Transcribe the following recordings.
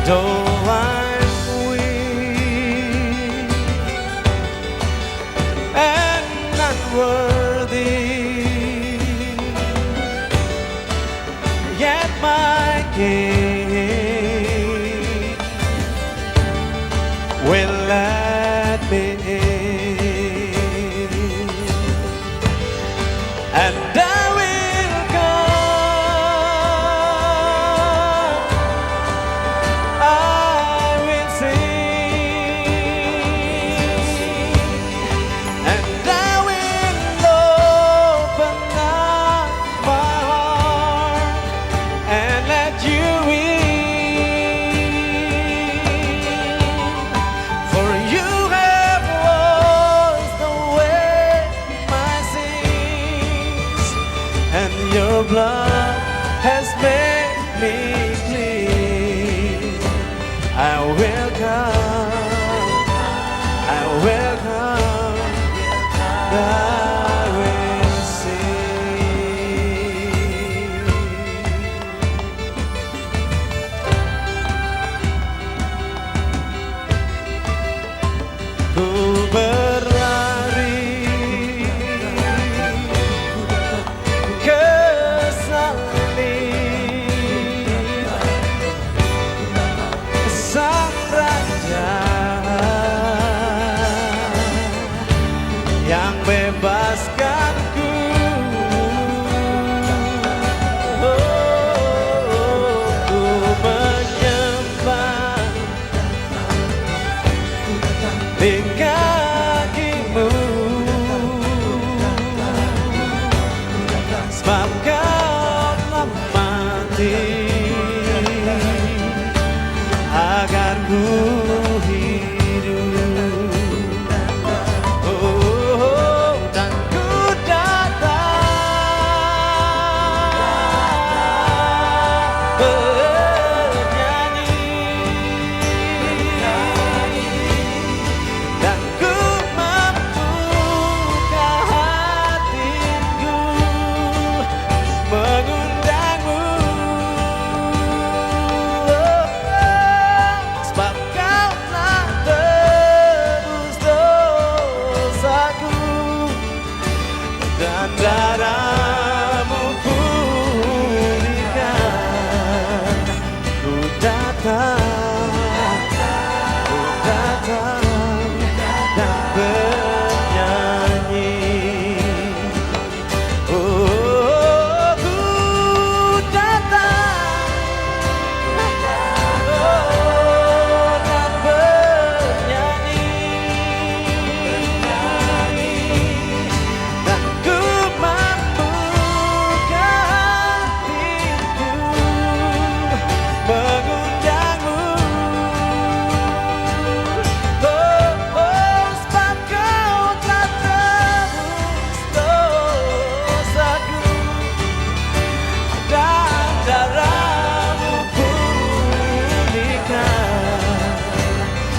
Though I'm weak and unworthy, yet my King will let me in, and I will come, I will sing, and I will open up my heart and let you in, for you have washed away my sins, and your blood has made me clean. I will come, I will come, I will sing. Ku berlari ke salib Sang Raja yang bebaskanku. Ku menyembah di kakimu, sebab kau telah mati agar ku hidup. Oh, dan ku datang bernyanyi, dan ku membuka hatiku mengundangmu. Sebab kau telah tebus dosaku, dan darahmu pulihkan. Ku datang, ku datang dan bernyanyi. Oh, ku datang, oh, dan bernyanyi, dan ku membuka hatiku mengundangmu. Oh, oh, sebab kau telah tebus dosaku, dan darahmu pulihkan.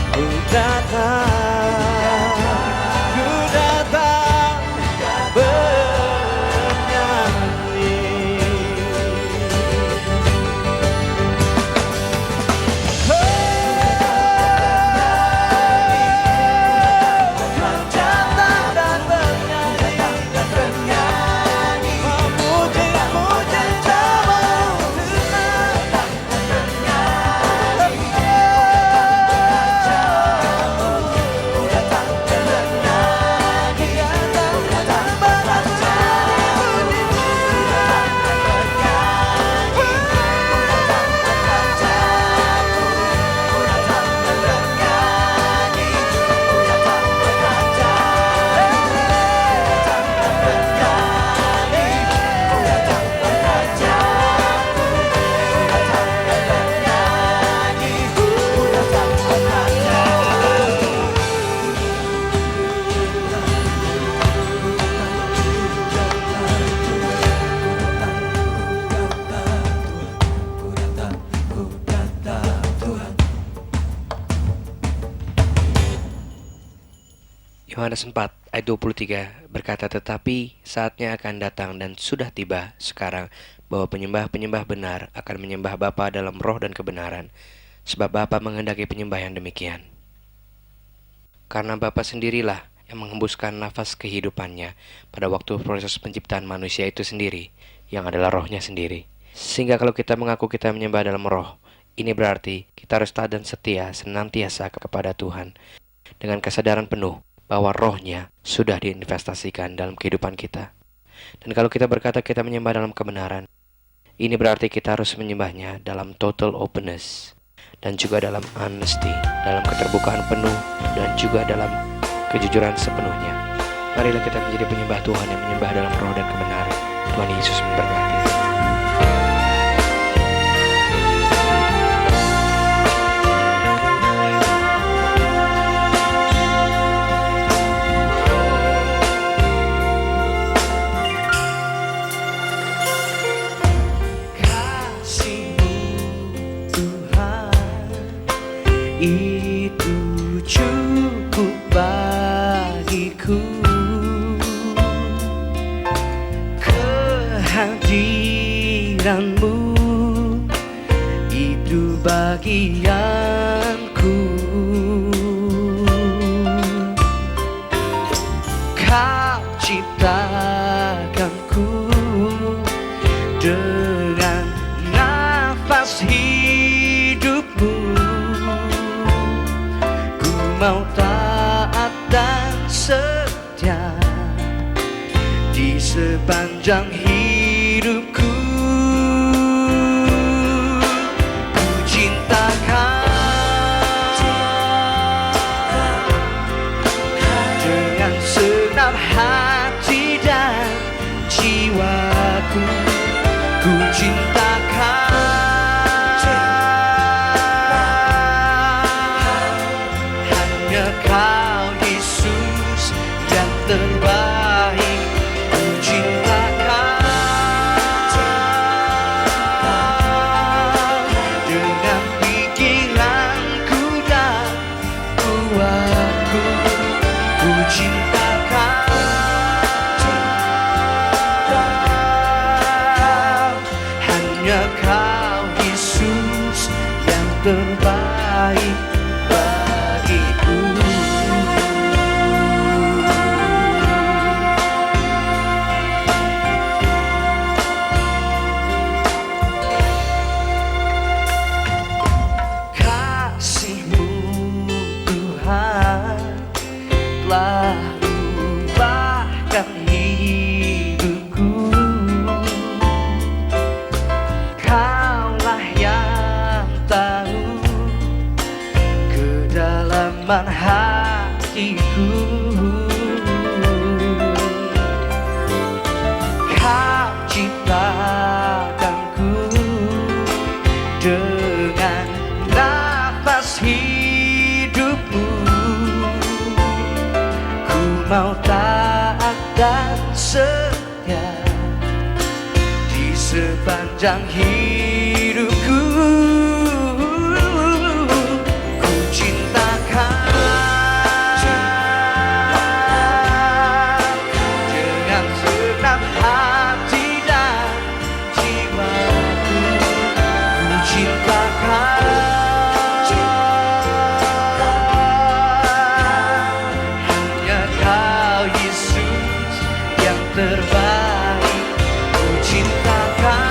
Ku datang, ku datang bernyanyi. Oh, ku datang dan bernyanyi, memuji-muji namamu Tuhan. Yohanes 4 ayat 23 berkata, tetapi saatnya akan datang dan sudah tiba sekarang bahwa penyembah-penyembah benar akan menyembah Bapa dalam roh dan kebenaran, sebab Bapa menghendaki penyembah yang demikian. Karena Bapa sendirilah yang menghembuskan nafas kehidupannya pada waktu proses penciptaan manusia itu sendiri, yang adalah rohnya sendiri. Sehingga kalau kita mengaku kita menyembah dalam roh, ini berarti kita harus taat dan setia senantiasa kepada Tuhan, dengan kesadaran penuh bahwa rohnya sudah diinvestasikan dalam kehidupan kita. Dan kalau kita berkata kita menyembah dalam kebenaran, ini berarti kita harus menyembahnya dalam total openness, dan juga dalam honesty, dalam keterbukaan penuh, dan juga dalam kejujuran sepenuhnya. Marilah kita menjadi penyembah Tuhan yang menyembah dalam roh dan kebenaran. Tuhan Yesus memberkati. Kasih-Mu Tuhan itu cukup bagiku. Kehadiran-Mu itu bagianku. Kau ciptakanku dengan nafas hidup-Mu. Ku mau taat dan setia di sepanjang hidupku. Ku cintakan dengan senang hati dan jiwaku. Ku cintakan hanya Kau Yesus yang terbaik. Ku cintakan dengan pikiranku dan kuatku. Ku cintakan hanya Kau Yesus yang terbaik bagiku. Kasih-Mu Tuhan telah ubahkan hidupku. Kaulah yang tahu kedalaman hatiku. Kau ciptakanku dengan nafas hidup-Mu. Ku mau taat dan setia di sepanjang hidupku. Ku cintakan dengan senang hati dan jiwaku. Ku cintakan hanya Kau Yesus yang terbaik. Ku cintakan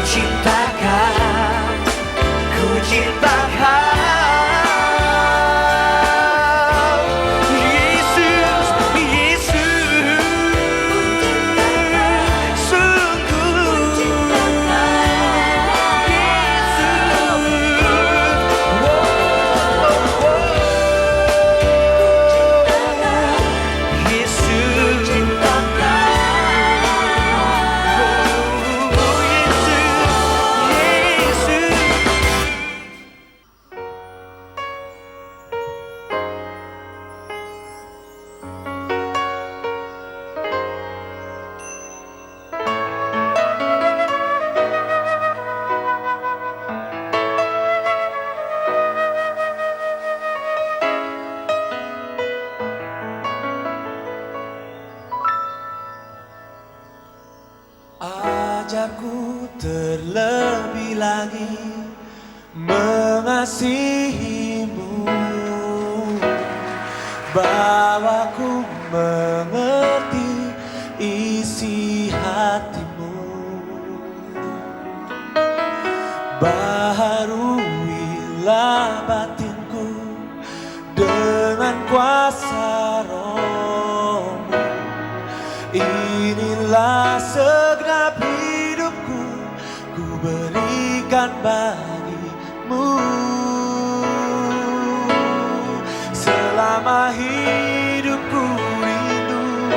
cintakan, ku cintakan. Yesus, Yesus, sungguh Yesus, ajarku terlebih lagi mengasihimu, bawaku mengerti isi hatimu, baharuilah batinku dengan kuasa Roh-Mu. Inilah segenap hidupku, ku berikan bagimu. Selama hidupku rindu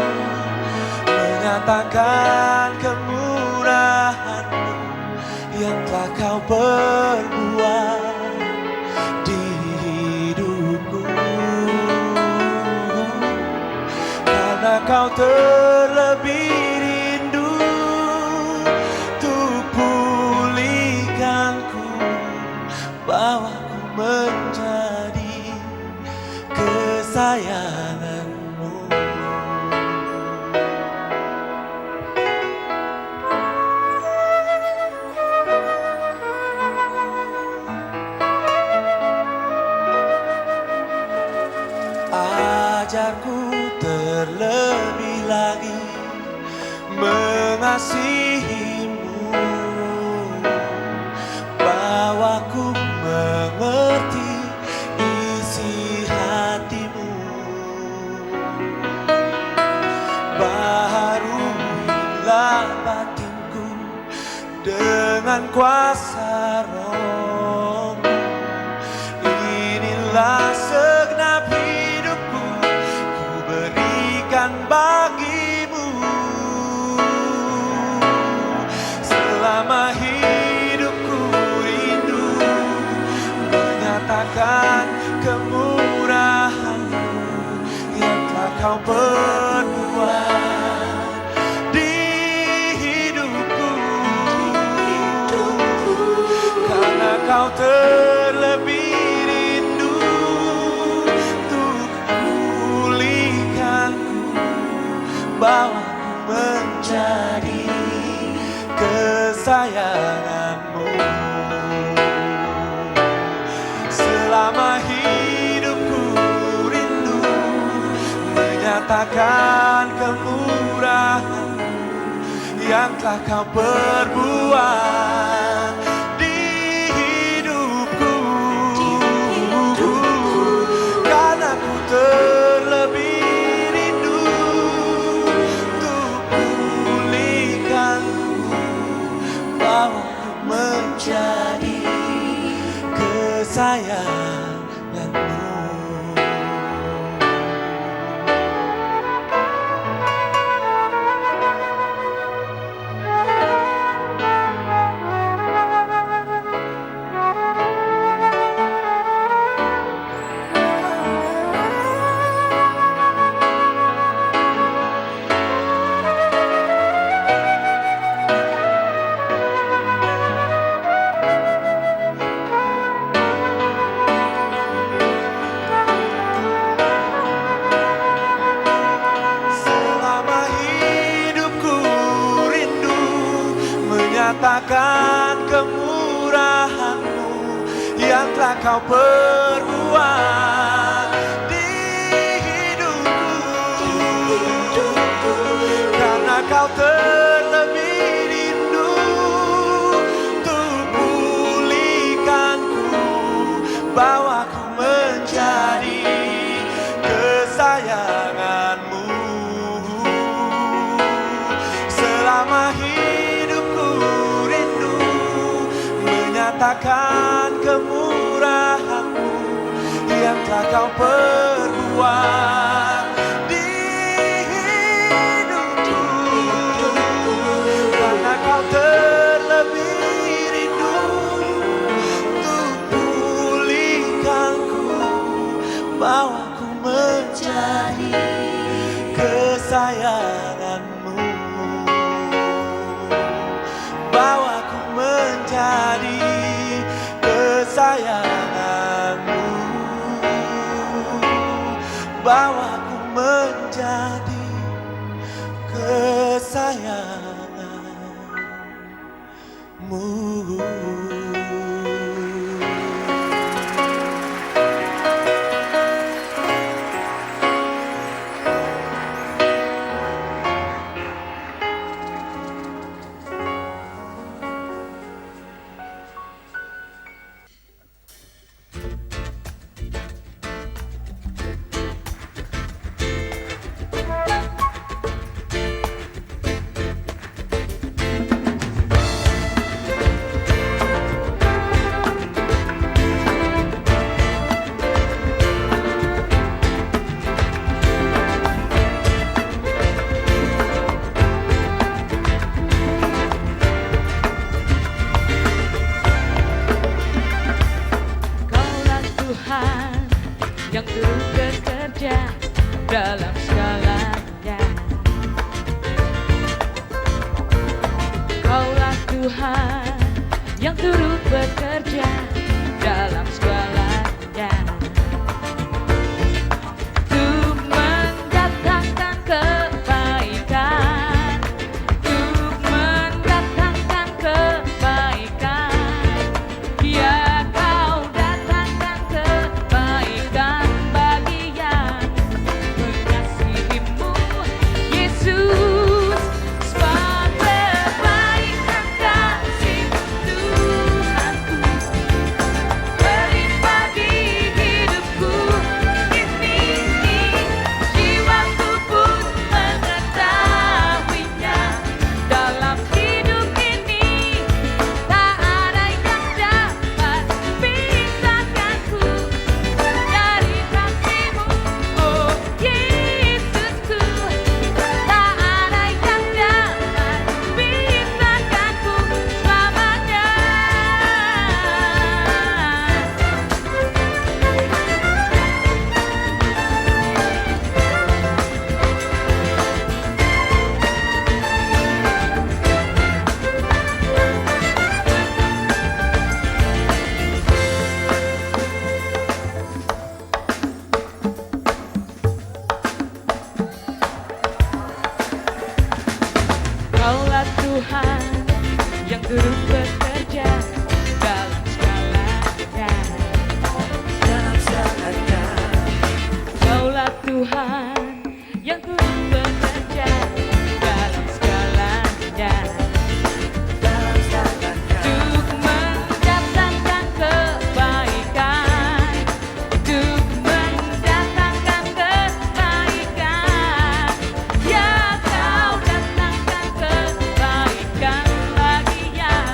menyatakan kemurahan-Mu yang telah Kau perbuat di hidupku. Karena Kau terlebih rindu untuk pulihkanku, bawaku menjadi kesayangan-Mu. Ajarku terlebih lagi mengasihimu, bawaku mengerti isi hatimu, baharuilah batinku dengan kuasa Roh-Mu. Inilah segenap hidupku, ku berikan bagimu. Selama hidupku rindu menyatakan kemurahan-Mu yang telah Kau perbuat di hidupku. Karena Kau terlebih rindu untuk pulihkanku, bawaku menjadi kesayangan-Mu. Selama hidupku rindu menyatakan kemurahan-Mu yang telah Kau perbuat di hidupku. Karena ku terlebih rindu untuk pulihkanku, bawaku menjadi kesayangan-Mu. menyatakan kemurahan-Mu yang telah Kau perbuat di hidupku. Karena Kau terlebih rindu nyatakan kemurahan-Mu yang telah Kau perbuat di hidupku. Karena Kau terlebih rindu untuk pulihkanku, bawaku menjadi kesayangan-Mu, bawaku menjadi kesayangan-Mu, bawaku menjadi kesayangan-Mu. Kaulah Tuhan yang turut bekerja dalam segalanya. Kaulah Tuhan yang turut bekerja dalam segalanya. Untuk mendatangkan kebaikan, untuk mendatangkan kebaikan. Ya, Kau datangkan kebaikan bagi yang mengasihi-Mu, Yesus. Sebab kebaikan kasih Tuhanku berlimpah di hidupku ini. Jiwaku pun mengetahuinya. Dalam hidup ini tak ada yang dapat pisahkanku dari kasih-Mu, oh Yesusku. Tak ada yang dapat pisahkanku selamanya. Kaulah Tuhan yang turut bekerja dalam segalanya. Kaulah Tuhan yang turut bekerja dalam segalanya. Untuk mendatangkan kebaikan, untuk mendatangkan kebaikan. Ya, Kau datangkan kebaikan bagi yang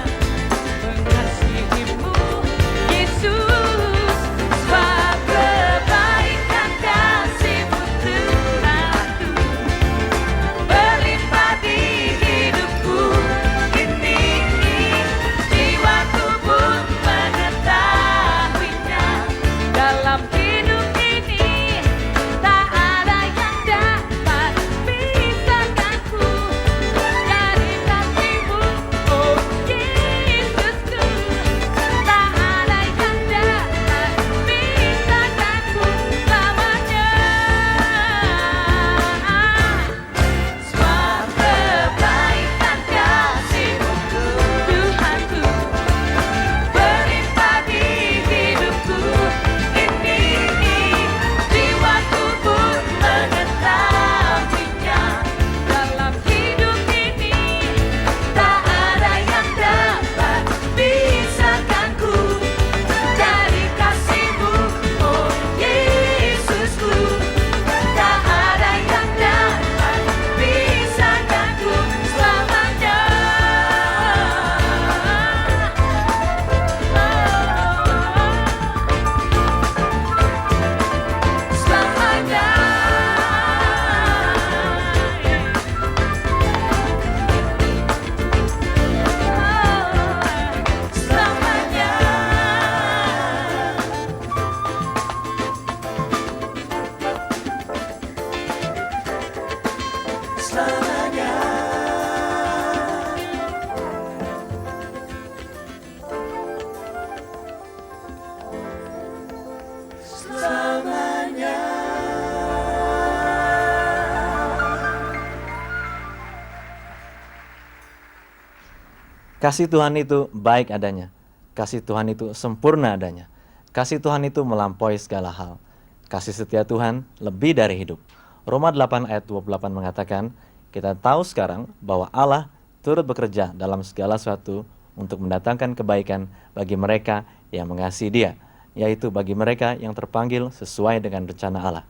Kasih Tuhan itu baik adanya. Kasih Tuhan itu sempurna adanya. Kasih Tuhan itu melampaui segala hal. Kasih setia Tuhan lebih dari hidup. Roma 8 ayat 28 mengatakan, kita tahu sekarang bahwa Allah turut bekerja dalam segala sesuatu untuk mendatangkan kebaikan bagi mereka yang mengasihi Dia, yaitu bagi mereka yang terpanggil sesuai dengan rencana Allah.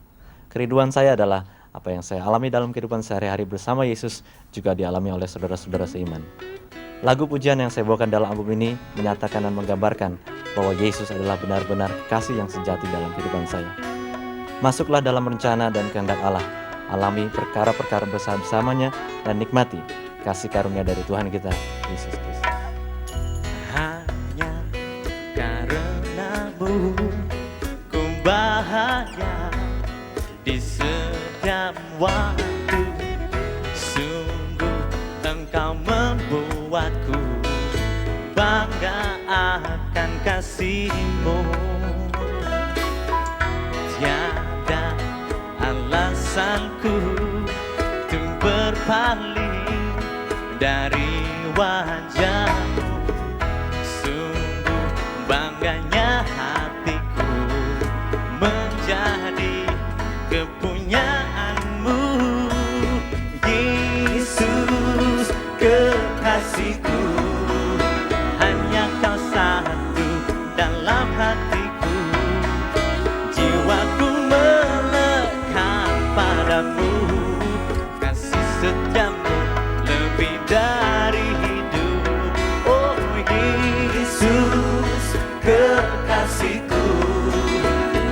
Kerinduan saya adalah apa yang saya alami dalam kehidupan sehari-hari bersama Yesus juga dialami oleh saudara-saudara seiman. Lagu pujian yang saya bawakan dalam album ini menyatakan dan menggambarkan bahwa Yesus adalah benar-benar kasih yang sejati dalam kehidupan saya. Masuklah dalam rencana dan kehendak Allah. Alami perkara-perkara bersama-samanya dan nikmati kasih karunia dari Tuhan kita, Yesus Kristus. Hanya karenamu ku bahagia di setiap waktu. Sungguh Engkau membuatku bangga akan kasih-Mu. Tiada alasanku untuk berpaling dari wajah-Mu. Sungguh bangganya hatiku menjadi kepunyaan-Mu. Yesus kekasihku, hanya Kau satu dalam hatiku. Jiwaku melekat padamu, kasih setiamu lebih dari hidup. Oh Yesus kekasihku,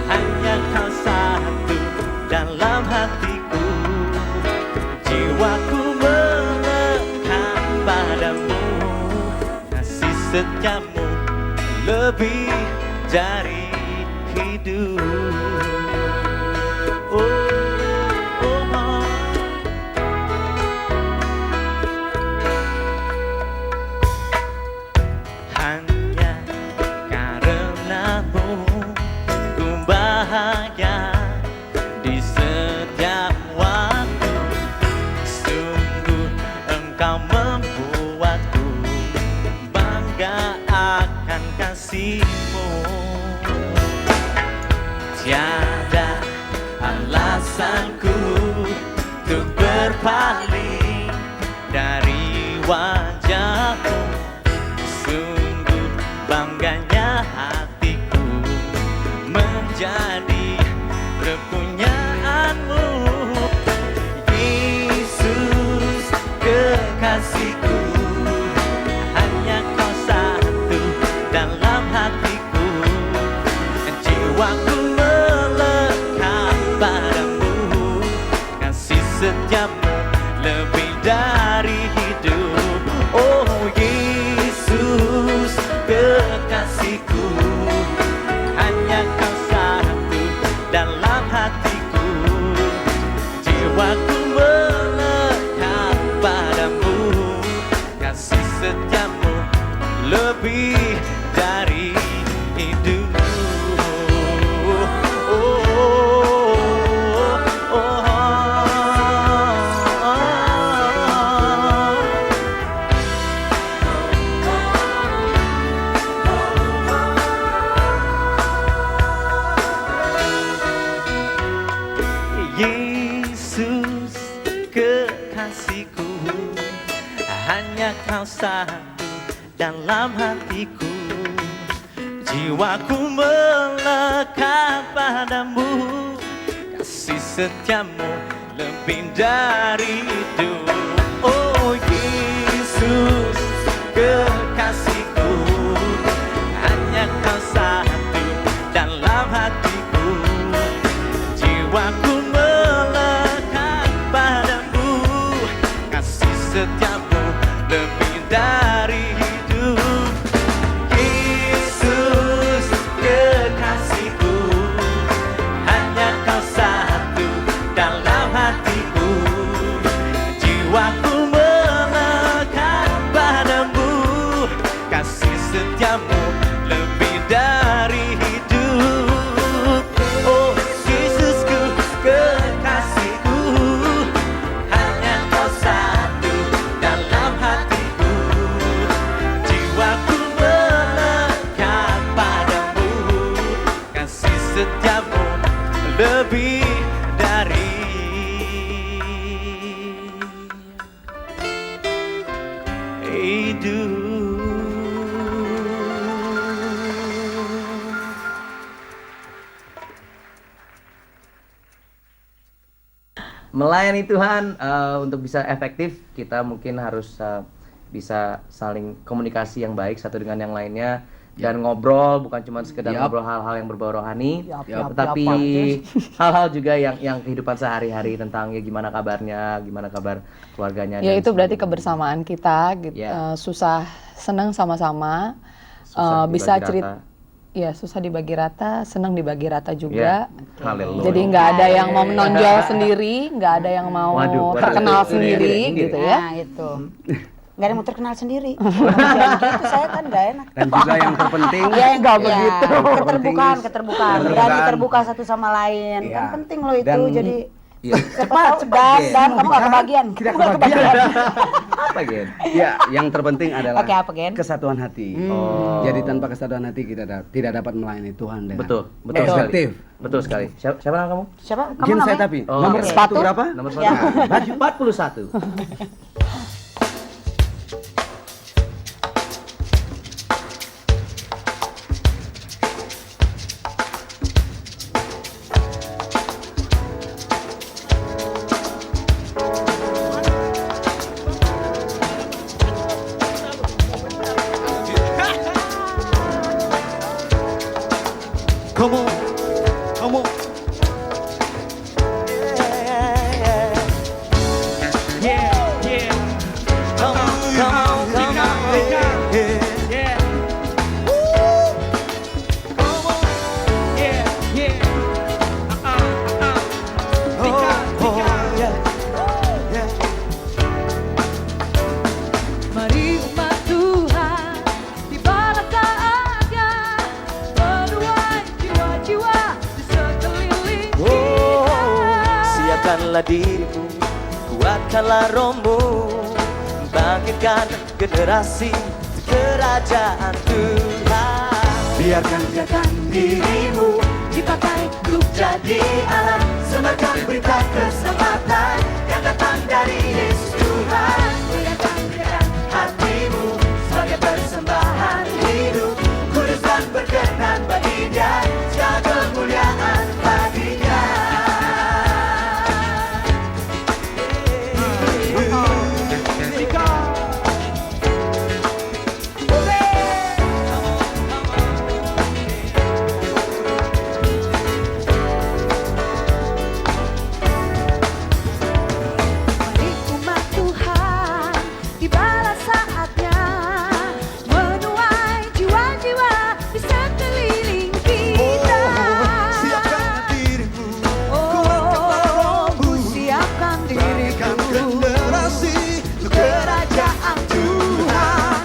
hanya Kau satu dalam hatiku. Jiwaku melekat padamu, kasih setiamu lebih dari hidup. Oh, oh, oh. Hanya karenamu ku bahagia di setiap waktu. Sungguh Engkau membuatku bangga akan kasih-Mu. Tiada alasanku untuk berpaling dari wajah-Mu. Sungguh bangganya hatiku menjadi kepunyaan-Mu. Yesus kekasihku, hanya Kau satu dalam hatiku. Jiwaku melekat padamu, kasih setiamu lebih dari hidup. Oh Yesus kekasihku, hanya Kau satu dalam hatiku. Jiwaku melekat padamu, kasih setiamu lebih dari hidup. Yesus kekasihku, hanya Kau satu dalam hatiku. Jiwaku melekat padamu, kasih setiamu lebih dari hidup. Oh Yesus kekasihku, hanya Kau satu dalam hatiku. Jiwaku melekat padamu, kasih setiamu lebih dari hidup. Yesus kekasihku, hanya Kau satu dalam hatiku. Jiwaku melekat padamu, kasih setiamu lebih dari hidup. Oh Yesusku kekasihku, hanya Kau satu dalam hatiku. melayani Tuhan untuk bisa efektif kita mungkin harus bisa saling komunikasi yang baik satu dengan yang lainnya dan ngobrol bukan cuma sekedar ngobrol hal-hal yang berbau rohani, tetapi hal-hal juga yang kehidupan sehari-hari tentang ya gimana kabarnya, gimana kabar keluarganya. Ya dan itu berarti sebagainya. kebersamaan kita, gitu. Ya. Susah senang sama-sama, Susah bisa dibagi cerita. rata. Ya susah dibagi rata, senang dibagi rata juga. Haleluya. Jadi nggak ada yang mau menonjol sendiri, nggak ada yang mau Waduh, terkenal waduh. sendiri, gitu ya. Nah itu. Nggak ada yang mau terkenal sendiri. Jangan gitu, saya kan nggak enak. Dan juga yang terpenting, Ya, yang Nggak ya, begitu. keterbukaan. Keterbukaan. Berani terbuka satu sama lain. Iya. Kan penting loh itu. Dan- Jadi Iya. cepat dan kamu nggak kebagian. Tidak Kamu nggak kebagian. Apa Gen? Ya, yang terpenting adalah Oke, apa, Gen? kesatuan hati. Oh. Jadi tanpa kesatuan hati kita tidak dapat melayani Tuhan dengan Betul sekali. efektif. Betul sekali. Siapa nama kamu? Siapa? Kamu Gen saya namanya? tapi Oh, nomor oke. sepatu berapa? Nomor Ya. 41. Come on, come on. Yeah, yeah. Come on, come on, come on. Yeah. Woo. Come on. Yeah, yeah. Mari umat Tuhan tibalah saatnya menuai jiwa-jiwa di sekeliling kita. Siapkanlah dirimu, kuatkanlah rohmu, bangkitkan generasi kerajaan Tuhan. Biarkan dirimu dipakai untuk jadi alat, sebarkan berita keselamatan yang datang dari Yesus Tuhan. Berikan hatimu sebagai persembahan hidup, kudus dan berkenan bagi Dia, segala kemuliaan bagi-Nya. Mari umat Tuhan tibalah saatnya menuai jiwa-jiwa di sekeliling kita. Siapkan dirimu, Siapkan diriku generasi untuk kerajaan Tuhan.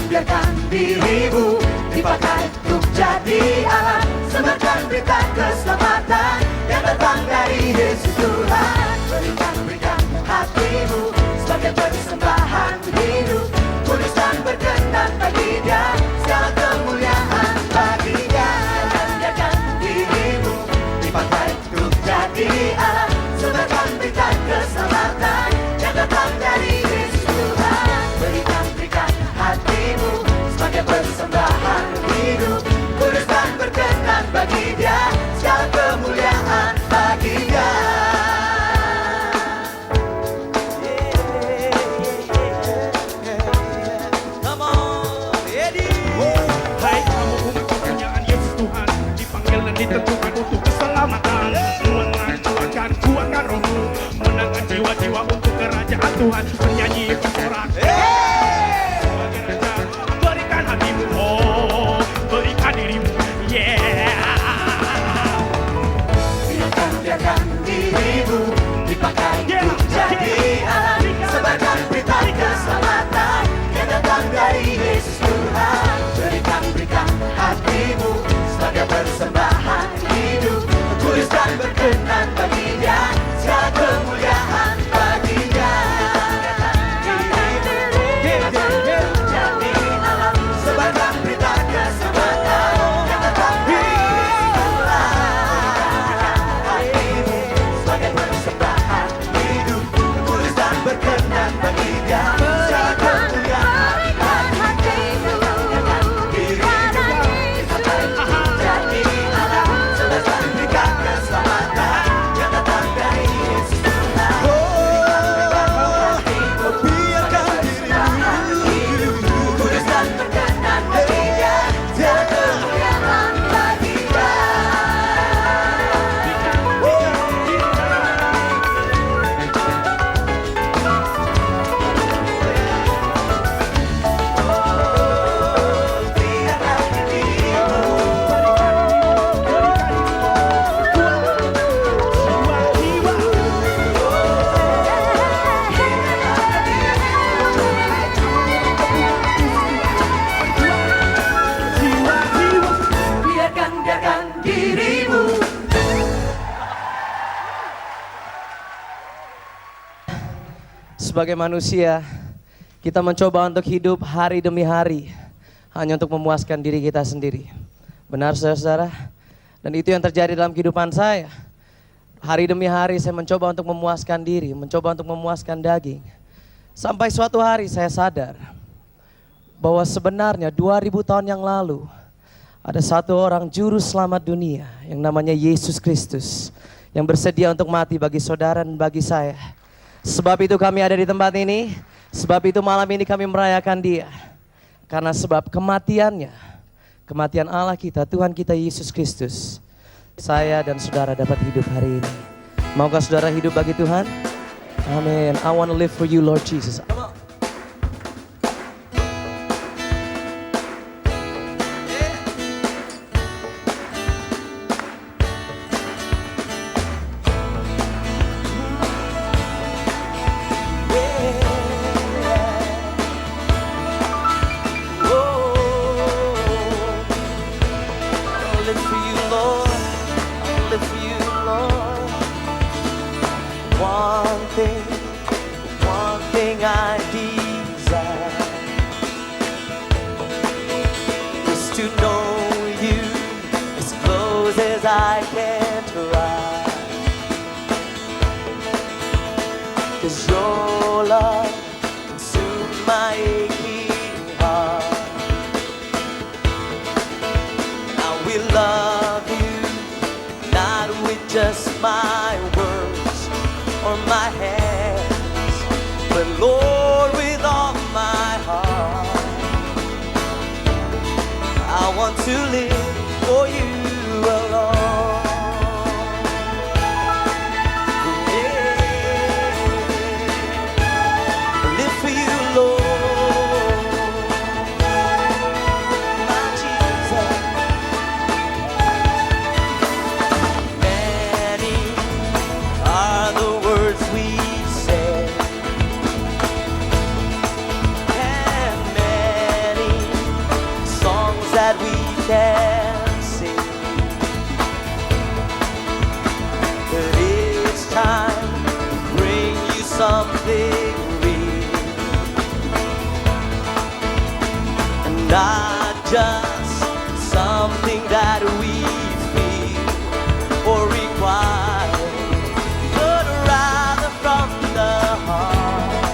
Biarkan dirimu dipakai untuk jadi alat, sebarkan berita keselamatan yang datang dari Yesus Tuhan. Berikan hatimu sebagai persembahan hidup, kudus dan berkenan bagi Dia, segala kemuliaan bagi Dia. Biarkan dirimu dipakai untuk jadi alat, sebarkan berita keselamatan yang datang dari Yesus Tuhan. Berikan hatimu sebagai persembahan hidup, kudus dan berkenan bagi Dia, segala kemuliaan bagi Dia. Hai kamu umat kepunyaan Yesus Tuhan, dipanggil dan ditentukan untuk keselamatan. Kuatkan rohmu, menangkan jiwa-jiwa untuk kerajaan Tuhan. Bernyanyi bersorak sebagai raja, berikan hatimu, oh berikan dirimu, yeah. Biarkan dirimu dipakai untuk jadi alat, sebarkan berita keselamatan yang datang dari Yesus Tuhan. Berikan hatimu sebagai persembahan hidup, kudus dan berkenan bagi Dia, segala kemuliaan bagi Dia. sebagai manusia, kita mencoba untuk hidup hari demi hari hanya untuk memuaskan diri kita sendiri. Benar saudara-saudara? Dan itu yang terjadi dalam kehidupan saya. Hari demi hari saya mencoba untuk memuaskan diri, mencoba untuk memuaskan daging. Sampai suatu hari saya sadar bahwa sebenarnya 2000 tahun yang lalu ada satu orang juru selamat dunia yang namanya Yesus Kristus yang bersedia untuk mati bagi saudara dan bagi saya. Sebab itu kami ada di tempat ini, sebab itu malam ini kami merayakan Dia. Karena sebab kematiannya, kematian Allah kita, Tuhan kita Yesus Kristus, saya dan saudara dapat hidup hari ini. Maukah saudara hidup bagi Tuhan? Amin. I want to live for you, Lord Jesus. One thing I desire is to know you as close as I can try. 'Cause your love consumes my aching heart. I will love you, not with just my words or my hands, but Lord, with all my heart. I want to live for you alone. Yeah. Live for you, Lord, my Jesus. Many are the words we say, and many songs that we can sing, but it's time to bring you something real, and not just something that we feel or require, but rather from the heart.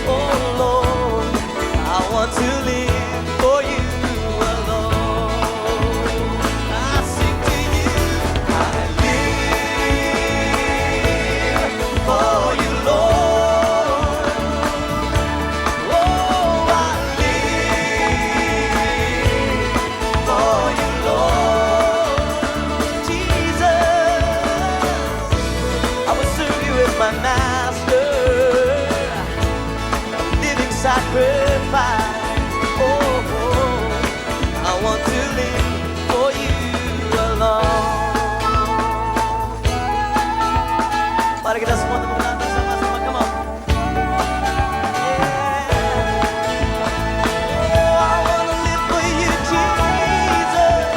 Oh Lord, I want to live for you alone. I sing to you, I live for you, Lord. Oh, I live for you, Lord. Jesus, I will serve you as my master, a living sacrifice. Oh, I want to live for you alone. Mari kita semua tepuk tangan bersama-sama, come on. Yeah. Oh, I want to live for you, Jesus.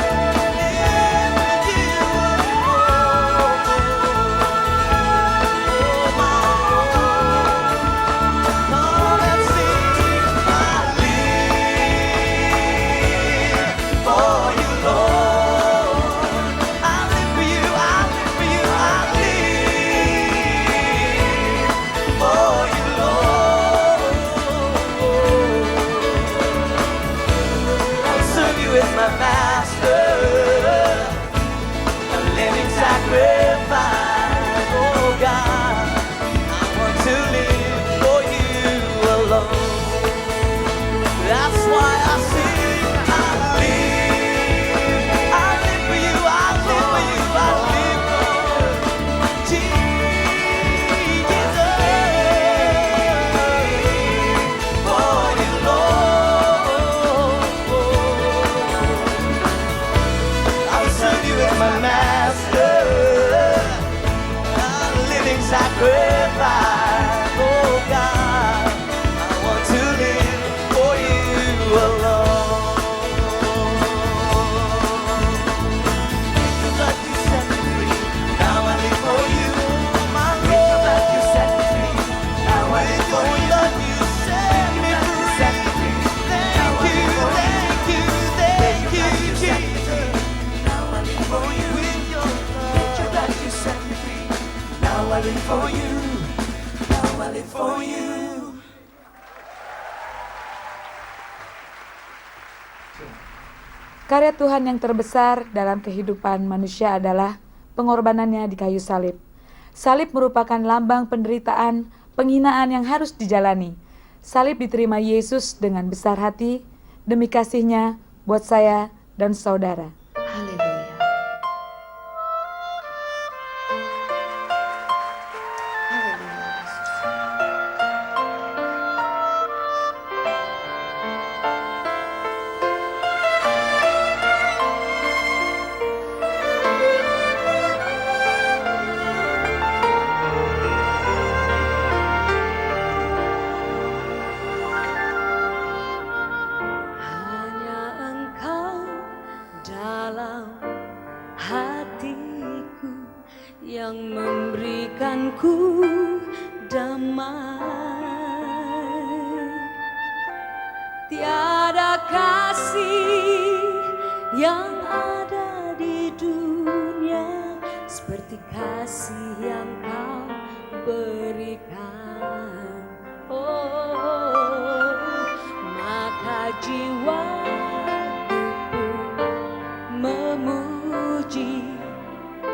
Live for you alone. Oh, my Lord. Come and sing. I live for you, Lord. I live for you, I live for you, I live for you, Lord. I'll serve you as my master, a living sacrifice. Oh God, I want to live for you alone. That's why I sing, I live for you, I live for you, I live for Jesus, for you, Lord. I'll serve you as my master, a living sacrifice. Oh God, I want to live for you alone. Like you set me free, now I live for you. My Lord, like you set me free, now I live for you. Karya Tuhan yang terbesar dalam kehidupan manusia adalah pengorbanannya di kayu salib. Salib merupakan lambang penderitaan, penghinaan yang harus dijalani. Salib diterima Yesus dengan besar hati demi kasih-Nya buat saya dan saudara. Haleluya. Hanya Engkau dalam hatiku yang memberikanku damai. Tiada kasih yang ada di dunia seperti kasih yang Kau berikan. Oh, maka jiwaku memuji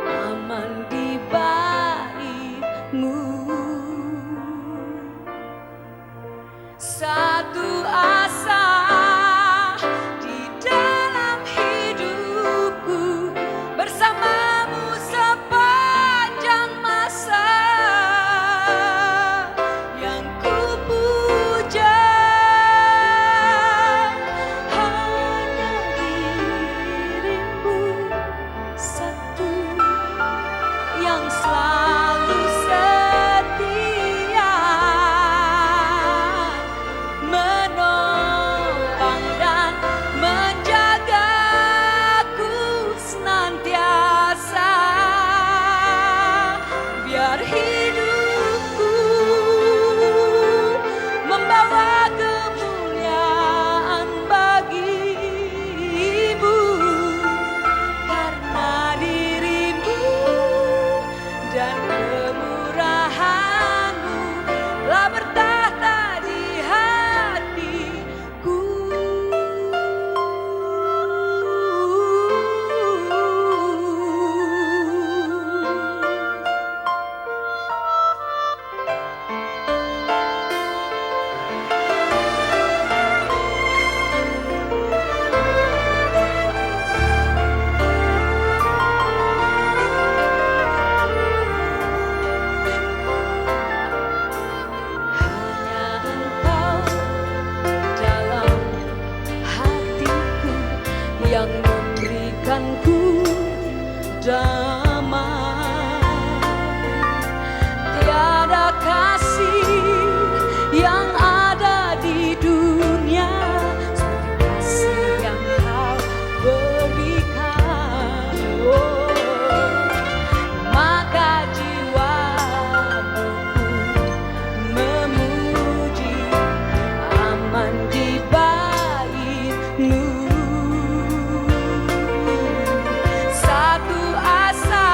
aman di bait-Mu. Satu asa di dalam hidupku bersama-Mu sepanjang masa yang ku puja hanya diri-Mu satu yang selalu setia menopang dan menjagaku senantiasa biar hidupku membawa kemuliaan bagi-Mu karena diri-Mu dan kemurahan-Mu telah bertahta di hatiku. Hanya Engkau dalam hatiku yang memberikanku damai. Tiada kasih yang ada di dunia seperti kasih yang Kau berikan. Oh, maka jiwaku memuji aman di bait-Mu. Satu asa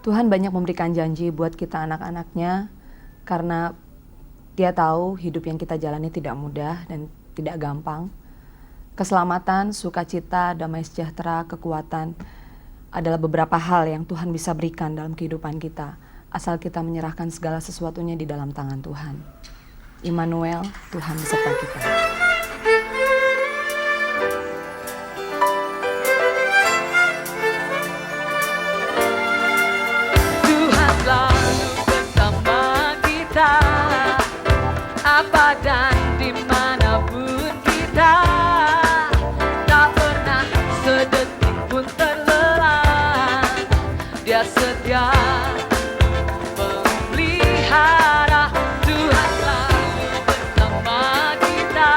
Tuhan banyak memberikan janji buat kita anak-anaknya, karena Dia tahu hidup yang kita jalani tidak mudah dan tidak gampang. Keselamatan, sukacita, damai sejahtera, kekuatan adalah beberapa hal yang Tuhan bisa berikan dalam kehidupan kita, asal kita menyerahkan segala sesuatunya di dalam tangan Tuhan. Immanuel, Tuhan beserta kita. Tuhan selalu bersama kita, apa dan dimanapun kita, tak pernah sedetik pun terlelah. Dia setia memelihara. Tuhan selalu bersama kita,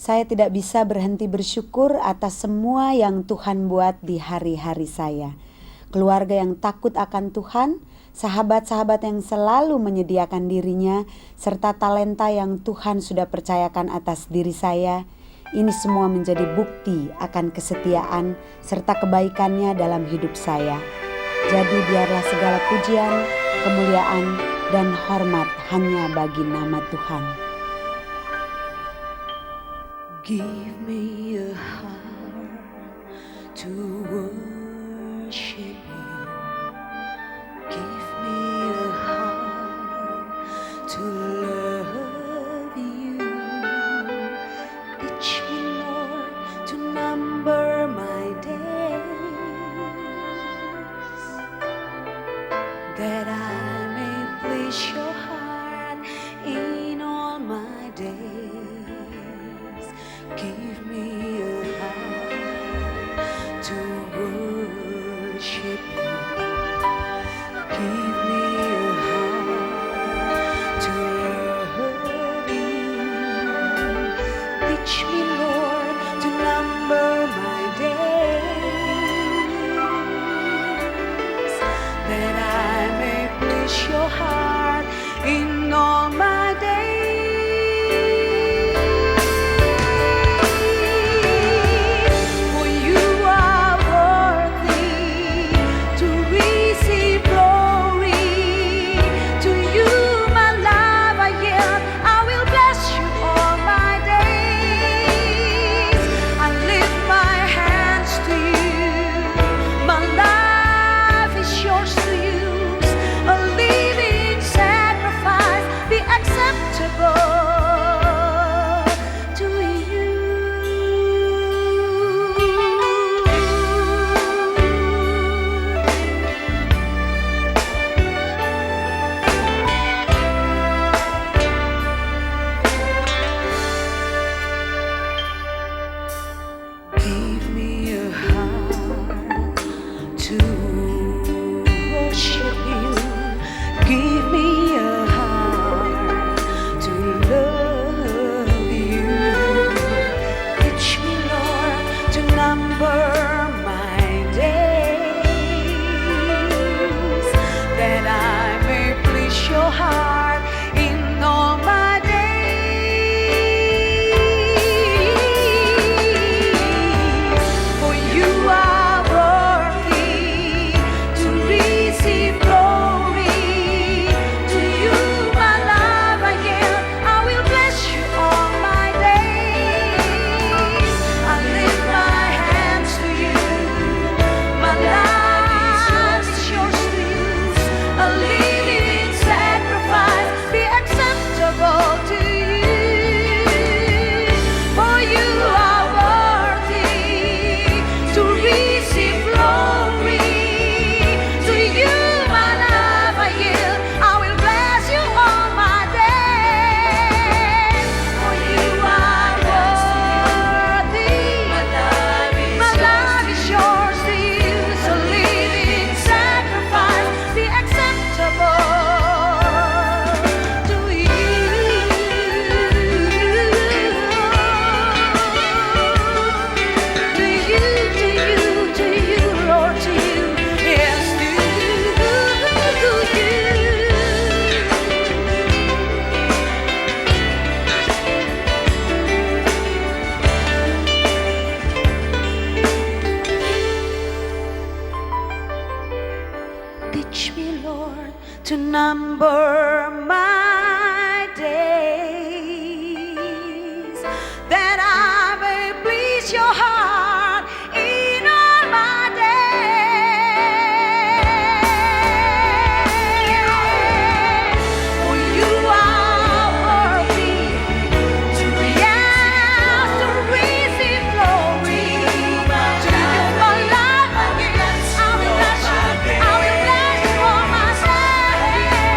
Saya tidak bisa berhenti bersyukur atas semua yang Tuhan buat di hari-hari saya. Keluarga yang takut akan Tuhan, sahabat-sahabat yang selalu menyediakan dirinya, serta talenta yang Tuhan sudah percayakan atas diri saya. Ini semua menjadi bukti akan kesetiaan serta kebaikannya dalam hidup saya. Jadi biarlah segala pujian, kemuliaan, dan hormat hanya bagi nama Tuhan. Give me a heart to worship you. Give me a heart to love you. Teach me, Lord, to number my days, that I may please your heart in all my days. Give me a heart to worship you. Give me a heart to love you. Teach me, Lord, to number my days, that I may please your heart in all my days. For you are worthy to receive glory. To you, my love, I yield. I will bless you all my days. I lift my hands to you. My life is yours to use. A living sacrifice, be acceptable to you. Give me a heart to worship you. Give me a heart to love you. Teach me, Lord, to number my days, that I may please your heart in all my days. For you are worthy to receive glory. To you, my love, I yield. I will bless you all my days. I lift my hands to you. My life is yours to use. A living sacrifice, be acceptable to you. For you are worthy to receive glory. To you, my love, I yield. I will bless you all my days. For you are worthy. My life is yours to use. A living sacrifice, be acceptable to you. To you, Lord, to you, yes, to you. Teach me, Lord, to number my days, that I may please your heart in all my days. For you are worthy to receive glory. To you, my life, I will bless you. I will bless you all my days.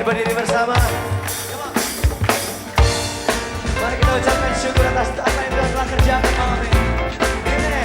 berdiri bersama. Mari kita ucapkan syukur atas apa yang Tuhan telah kerjakan malam ini. Ini.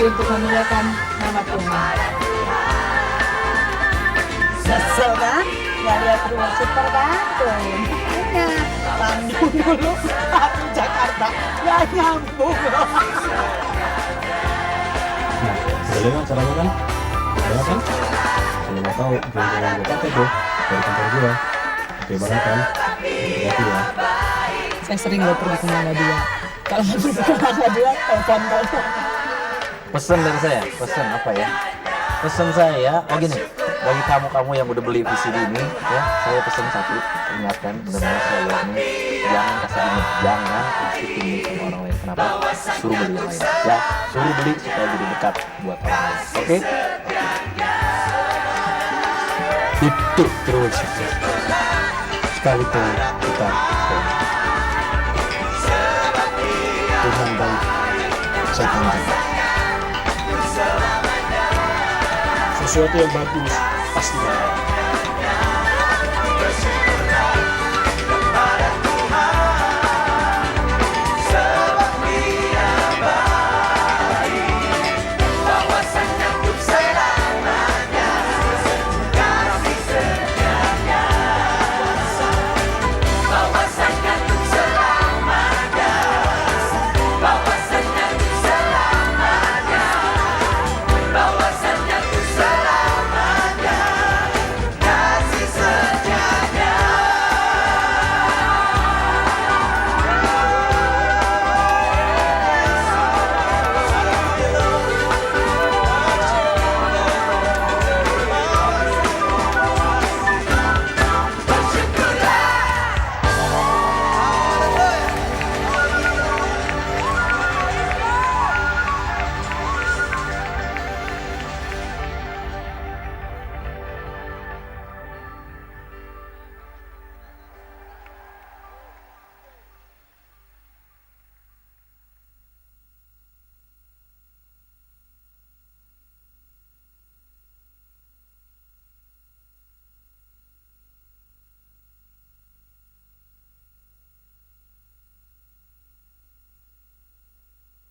tapi untuk memuliakan nama Tuhan. Kesel kan? Gak lihat rumah super kan? Tuh, makanya Bandung dulu, baru Jakarta, gak nyambung. Nah, udah lewat caranya kan? Udah kan? Kalau mau tahu, jangan gue pakai tuh dari kantor gue. Oke banget kan? Hati-hati ya. Saya sering loh pergi ke Muhammadiyah. Kalau mau pergi ke Muhammadiyah, telepon. Pesan dari saya, pesan apa ya? Pesan saya, oh gini, bagi kamu yang udah beli VCD ini, ya, saya pesan satu, ingatkan, benar-benar saya warning, jangan kasih ini, jangan kasih ini sama orang lain. Kenapa? Suruh beli yang lain, ya, suruh beli supaya jadi dekat buat orang lain. Oke? Itu terus. Sekali tuh kita Tuhan baik, setan baik. Sesuatu yang bagus pasti baik.